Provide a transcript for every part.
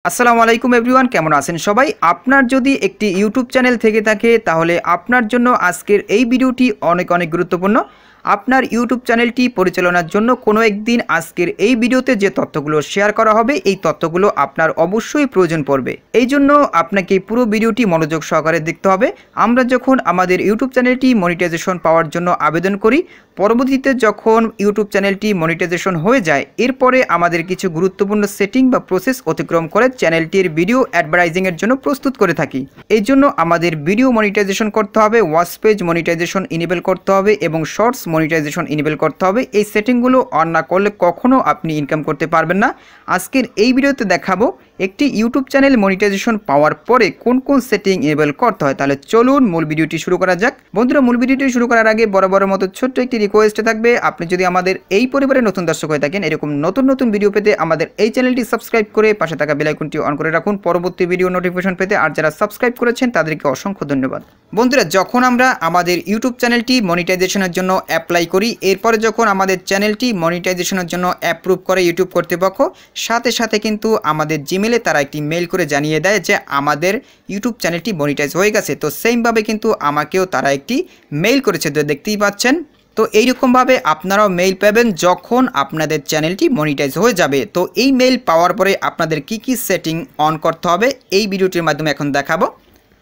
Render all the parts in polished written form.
আসসালামু আলাইকুম এভরিওয়ান, কেমন আছেন সবাই? আপনার যদি একটি ইউটিউব চ্যানেল থেকে থাকে তাহলে আপনার জন্য আজকের এই ভিডিওটি অনেক অনেক গুরুত্বপূর্ণ। আপনার ইউটিউব চ্যানেলটি পরিচালনার জন্য কোনো একদিন আজকের এই ভিডিওতে যে তথ্যগুলো শেয়ার করা হবে এই তথ্যগুলো আপনার অবশ্যই প্রয়োজন পড়বে। এই জন্য আপনাকে পুরো ভিডিওটি মনোযোগ সহকারে দেখতে হবে। আমরা যখন আমাদের ইউটিউব চ্যানেলটি মনিটাইজেশন পাওয়ার জন্য আবেদন করি, পরবর্তীতে যখন ইউটিউব চ্যানেলটি মনিটাইজেশন হয়ে যায়, এরপরে আমাদের কিছু গুরুত্বপূর্ণ সেটিং বা প্রসেস অতিক্রম করে চ্যানেলটির ভিডিও অ্যাডভার্টাইজিংয়ের জন্য প্রস্তুত করে থাকি। এই জন্য আমাদের ভিডিও মনিটাইজেশন করতে হবে, ওয়াচ পেজ মনিটাইজেশন ইনেবল করতে হবে এবং শর্টস মনিটাইজেশন ইনেবল করতে হবে। এই সেটিংগুলো অন না করলে কখনো আপনি ইনকাম করতে পারবেন না। আজকের এই ভিডিওতে দেখাবো একটি ইউটিউব চ্যানেল মনিটাইজেশন পাওয়ার পরে কোন কোন সেটিং ইনেবল করতে হয়। তাহলে চলুন মূল ভিডিওটি শুরু করা যাক। বন্ধুরা, মূল ভিডিওটি শুরু করার আগে বরাবরের মতো ছোট্ট একটি রিকোয়েস্ট থাকবে, আপনি যদি আমাদের এই পরিবারের নতুন দর্শক হয়ে থাকেন, এরকম নতুন নতুন ভিডিও পেতে আমাদের এই চ্যানেলটি সাবস্ক্রাইব করে পাশে থাকা বেল আইকনটি অন করে রাখুন পরবর্তী ভিডিও নোটিফিকেশন পেতে। আর যারা সাবস্ক্রাইব করেছেন তাদেরকে অসংখ্য ধন্যবাদ। বন্ধুরা, যখন আমরা আমাদের ইউটিউব চ্যানেলটি মনিটাইজেশনের জন্য অ্যাপ্লাই করি, এরপরে যখন আমাদের চ্যানেলটি মনিটাইজেশনের জন্য অ্যাপ্রুভ করে ইউটিউব কর্তৃপক্ষ, সাথে সাথে কিন্তু আমাদের জিমেলে তারা একটি মেল করে জানিয়ে দেয় যে আমাদের ইউটিউব চ্যানেলটি মনিটাইজ হয়ে গেছে। তো সেমভাবে কিন্তু আমাকেও তারা একটি মেইল করেছে, তো দেখতেই পাচ্ছেন। তো এইরকমভাবে আপনারাও মেইল পাবেন যখন আপনাদের চ্যানেলটি মনিটাইজ হয়ে যাবে। তো এই মেইল পাওয়ার পরে আপনাদের কি কি সেটিং অন করতে হবে এই ভিডিওটির মাধ্যমে এখন দেখাবো।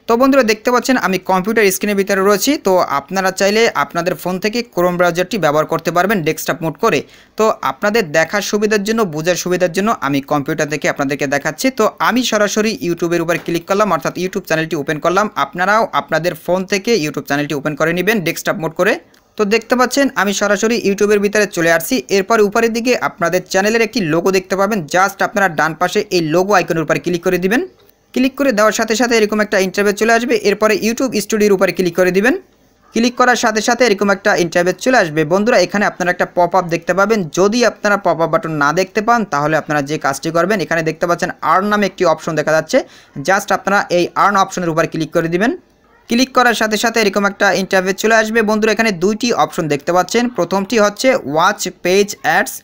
তো বন্ধুরা, দেখতে পাচ্ছেন আমি কম্পিউটার স্ক্রিনের ভিতরে রয়েছি। তো আপনারা চাইলে আপনাদের ফোন থেকে ক্রোম ব্রাউজারটি ব্যবহার করতে পারবেন ডেস্কটপ মোড করে। তো আপনাদের দেখার সুবিধার জন্য, বোঝার সুবিধার জন্য আমি কম্পিউটার থেকে আপনাদেরকে দেখাচ্ছি। তো আমি সরাসরি ইউটিউবের উপর ক্লিক করলাম, অর্থাৎ ইউটিউব চ্যানেলটি ওপেন করলাম। আপনারাও আপনাদের ফোন থেকে ইউটিউব চ্যানেলটি ওপেন করে নেবেন ডেস্কটপ মোড করে। তো দেখতে পাচ্ছেন আমি সরাসরি ইউটিউবের ভিতরে চলে আসছি। এরপর উপরের দিকে আপনাদের চ্যানেলের একটি লোগো দেখতে পাবেন। জাস্ট আপনারা ডান পাশে এই লোগো আইকনের উপর ক্লিক করে দিবেন। ক্লিক করে দেওয়ার সাথে সাথে এরকম একটা ইন্টারভিউ চলে আসবে। এরপরে ইউটিউব স্টুডিওর উপরে ক্লিক করে দিবেন। ক্লিক করার সাথে সাথে এরকম একটা ইন্টারভিউ চলে আসবে। বন্ধুরা, এখানে আপনারা একটা পপ আপ দেখতে পাবেন। যদি আপনারা পপ আপ বাটন না দেখতে পান তাহলে আপনারা যে কাজটি করবেন, এখানে দেখতে পাচ্ছেন আর্ন নামে একটি অপশন দেখা যাচ্ছে। জাস্ট আপনারা এই আর্ন অপশনের উপর ক্লিক করে দিবেন। ক্লিক করার সাথে সাথে এরকম একটা ইন্টারভিউ চলে আসবে। বন্ধুরা, এখানে দুইটি অপশন দেখতে পাচ্ছেন। প্রথমটি হচ্ছে ওয়াচ পেজ অ্যাডস,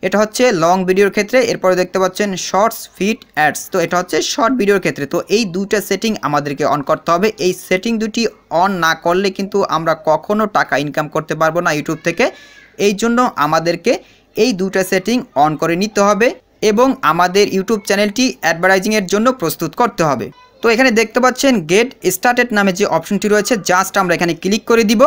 এটা হচ্ছে লং ভিডিওর ক্ষেত্রে। এরপরে দেখতে পাচ্ছেন শর্টস ফিড অ্যাডস, তো এটা হচ্ছে শর্ট ভিডিওর ক্ষেত্রে। তো এই দুইটা সেটিং আমাদেরকে অন করতে হবে। এই সেটিং দুটি অন না করলে কিন্তু আমরা কখনো টাকা ইনকাম করতে পারবো না ইউটিউব থেকে। এই জন্য আমাদেরকে এই দুইটা সেটিং অন করে নিতে হবে এবং আমাদের ইউটিউব চ্যানেলটি অ্যাডভার্টাইজিংয়ের জন্য প্রস্তুত করতে হবে। তো এখানে দেখতে পাচ্ছেন গেট স্টার্টেড নামে যে অপশনটি রয়েছে, জাস্ট আমরা এখানে ক্লিক করে দিব।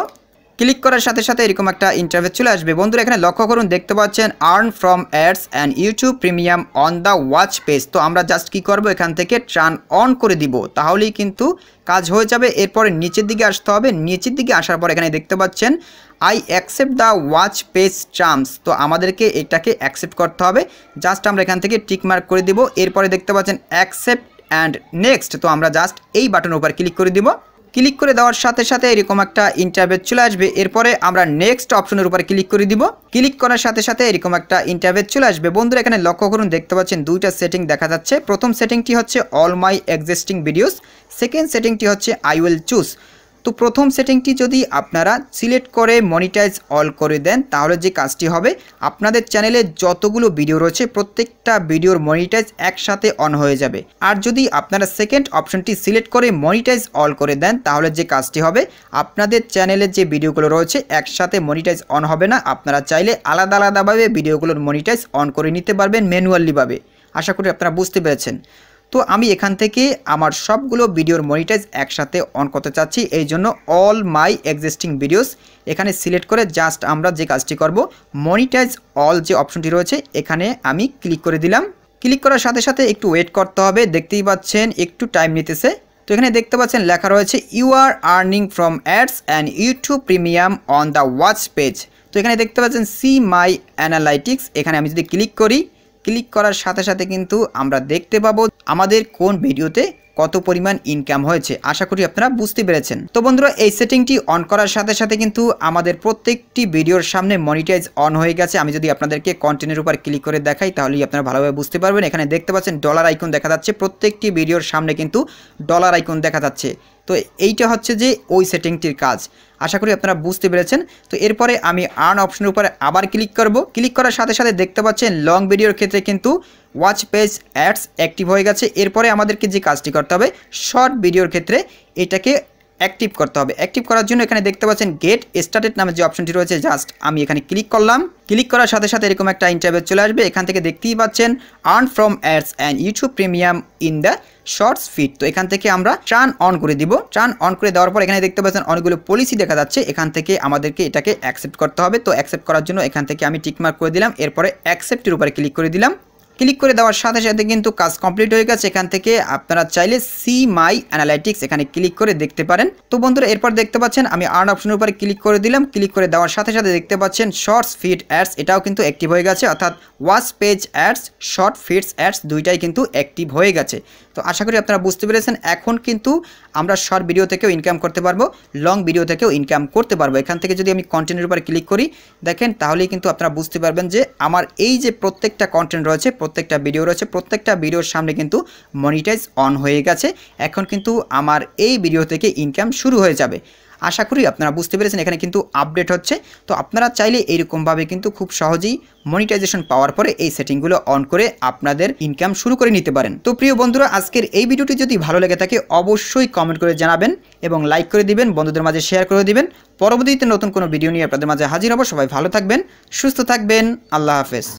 ক্লিক করার সাথে সাথে এরকম একটা ইন্টারভিউ চলে আসবে। বন্ধুরা, এখানে লক্ষ্য করুন, দেখতে পাচ্ছেন earn from ads and YouTube premium on the watch page. তো আমরা জাস্ট কী করবো, এখান থেকে টার্ন অন করে দিব, তাহলেই কিন্তু কাজ হয়ে যাবে। এরপরে নিচের দিকে আসতে হবে। নিচের দিকে আসার পর এখানে দেখতে পাচ্ছেন I accept the watch page terms. তো আমাদেরকে এটাকে অ্যাকসেপ্ট করতে হবে। জাস্ট আমরা এখান থেকে টিক মার্ক করে দিব। এরপরে দেখতে পাচ্ছেন অ্যাকসেপ্ট অ্যান্ড নেক্সট। তো আমরা জাস্ট এই বাটনের উপর ক্লিক করে দিব। ক্লিক করে দেওয়ার সাথে সাথে এরকম একটা ইন্টারভিউ চলে আসবে। এরপরে আমরা নেক্সট অপশনের উপর ক্লিক করে দিব। ক্লিক করার সাথে সাথে এরকম একটা ইন্টারভিউ চলে আসবে। বন্ধুরা, এখানে লক্ষ্য করুন, দেখতে পাচ্ছেন দুইটা সেটিং দেখা যাচ্ছে। প্রথম সেটিংটি হচ্ছে all my existing videos, second সেটিংটি হচ্ছে আই উইল চুজ। তো প্রথম সেটিংটি যদি আপনারা সিলেক্ট করে মনিটাইজ অল করে দেন তাহলে যে কাজটি হবে, আপনাদের চ্যানেলে যতগুলো ভিডিও রয়েছে প্রত্যেকটা ভিডিওর মনিটাইজ একসাথে অন হয়ে যাবে। আর যদি আপনারা সেকেন্ড অপশনটি সিলেক্ট করে মনিটাইজ অল করে দেন তাহলে যে কাজটি হবে, আপনাদের চ্যানেলে যে ভিডিওগুলো রয়েছে একসাথে মনিটাইজ অন হবে না। আপনারা চাইলে আলাদা আলাদাভাবে ভিডিওগুলোর মনিটাইজ অন করে নিতে পারবেন ম্যানুয়ালিভাবে। আশা করি আপনারা বুঝতে পেরেছেন। তো আমি এখান থেকে আমার সবগুলো ভিডিওর মনিটাইজ একসাথে অন করতে চাচ্ছি, এই জন্য অল মাই এক্সিস্টিং ভিডিওস এখানে সিলেক্ট করে জাস্ট আমরা যে কাজটি করব, মনিটাইজ অল যে অপশনটি রয়েছে এখানে আমি ক্লিক করে দিলাম। ক্লিক করার সাথে সাথে একটু ওয়েট করতে হবে, দেখতেই পাচ্ছেন একটু টাইম নিতেছে। তো এখানে দেখতে পাচ্ছেন লেখা রয়েছে you are earning from ads and YouTube premium on the watch page. তো এখানে দেখতে পাচ্ছেন সি মাই অ্যানালাইটিক্স, এখানে আমি যদি ক্লিক করি, ক্লিক করার সাথে সাথে কিন্তু আমরা দেখতে পাবো আমাদের কোন ভিডিওতে কত পরিমাণ ইনকাম হয়েছে। আশা করি আপনারা বুঝতে পেরেছেন। তো বন্ধুরা, এই সেটিংটি অন করার সাথে সাথে কিন্তু আমাদের প্রত্যেকটি ভিডিওর সামনে মনিটাইজ অন হয়ে গেছে। আমি যদি আপনাদেরকে কন্টেন্টের উপর ক্লিক করে দেখাই তাহলেই আপনারা ভালোভাবে বুঝতে পারবেন। এখানে দেখতে পাচ্ছেন ডলার আইকন দেখা যাচ্ছে, প্রত্যেকটি ভিডিওর সামনে কিন্তু ডলার আইকন দেখা যাচ্ছে। তো এইটা হচ্ছে যে ওই সেটিংটির কাজ। আশা করি আপনারা বুঝতে পেরেছেন। তো এরপরে আমি আর্ন অপশনের উপরে আবার ক্লিক করব। ক্লিক করার সাথে সাথে দেখতে পাচ্ছেন লং ভিডিওর ক্ষেত্রে কিন্তু ওয়াচ পেজ অ্যাডস অ্যাক্টিভ হয়ে গেছে। এরপরে আমাদেরকে যে কাজটি করতে হবে, শর্ট ভিডিওর ক্ষেত্রে এটাকে অ্যাক্টিভ করতে হবে। অ্যাক্টিভ করার জন্য এখানে দেখতে পাচ্ছেন গেট স্টার্টেড নামে যে অপশনটি রয়েছে, জাস্ট আমি এখানে ক্লিক করলাম। ক্লিক করার সাথে সাথে এরকম একটা ইন্টারভিউ চলে আসবে। এখান থেকে দেখতেই পাচ্ছেন earn from ads and YouTube premium in the shorts feed. তো এখান থেকে আমরা টার্ন অন করে দিব। টার্ন অন করে দেওয়ার পর এখানে দেখতে পাচ্ছেন অনেকগুলো পলিসি দেখা যাচ্ছে। এখান থেকে আমাদেরকে এটাকে অ্যাকসেপ্ট করতে হবে। তো অ্যাকসেপ্ট করার জন্য এখান থেকে আমি টিকমার্ক করে দিলাম। এরপরে অ্যাকসেপ্টের উপরে ক্লিক করে দিলাম। ক্লিক করে দেওয়ার সাথে সাথে কিন্তু কাজ কমপ্লিট হয়ে গেছে। এখান থেকে আপনারা চাইলে সি মাই অ্যানালাইটিক্স এখানে ক্লিক করে দেখতে পারেন। তো বন্ধুরা এরপর দেখতে পাচ্ছেন আমি আর্ন অপশনের উপরে ক্লিক করে দিলাম। ক্লিক করে দেওয়ার সাথে সাথে দেখতে পাচ্ছেন শর্টস ফিড অ্যাডস এটাও কিন্তু অ্যাক্টিভ হয়ে গেছে, অর্থাৎ watch page ads, short feeds ads দুইটাই কিন্তু অ্যাক্টিভ হয়ে গেছে। তো আশা করি আপনারা বুঝতে পেরেছেন। এখন কিন্তু আমরা শর্ট ভিডিও থেকেও ইনকাম করতে পারবো, লং ভিডিও থেকেও ইনকাম করতে পারবো। এখান থেকে যদি আমি কন্টেন্টের উপরে ক্লিক করি দেখেন, তাহলেই কিন্তু আপনারা বুঝতে পারবেন যে আমার এই যে প্রত্যেকটা কন্টেন্ট রয়েছে, প্রত্যেকটা ভিডিও রয়েছে, প্রত্যেকটা ভিডিওর সামনে কিন্তু মনিটাইজ অন হয়ে গেছে। এখন কিন্তু আমার এই ভিডিও থেকে ইনকাম শুরু হয়ে যাবে। আশা করি আপনারা বুঝতে পেরেছেন। এখানে কিন্তু আপডেট হচ্ছে। তো আপনারা চাইলে এইরকমভাবে কিন্তু খুব সহজেই মনিটাইজেশন পাওয়ার পরে এই সেটিংগুলো অন করে আপনাদের ইনকাম শুরু করে নিতে পারেন। তো প্রিয় বন্ধুরা, আজকের এই ভিডিওটি যদি ভালো লেগে থাকে অবশ্যই কমেন্ট করে জানাবেন এবং লাইক করে দিবেন, বন্ধুদের মাঝে শেয়ার করে দিবেন। পরবর্তীতে নতুন কোনো ভিডিও নিয়ে আপনাদের মাঝে হাজির হব। সবাই ভালো থাকবেন, সুস্থ থাকবেন। আল্লাহ হাফেজ।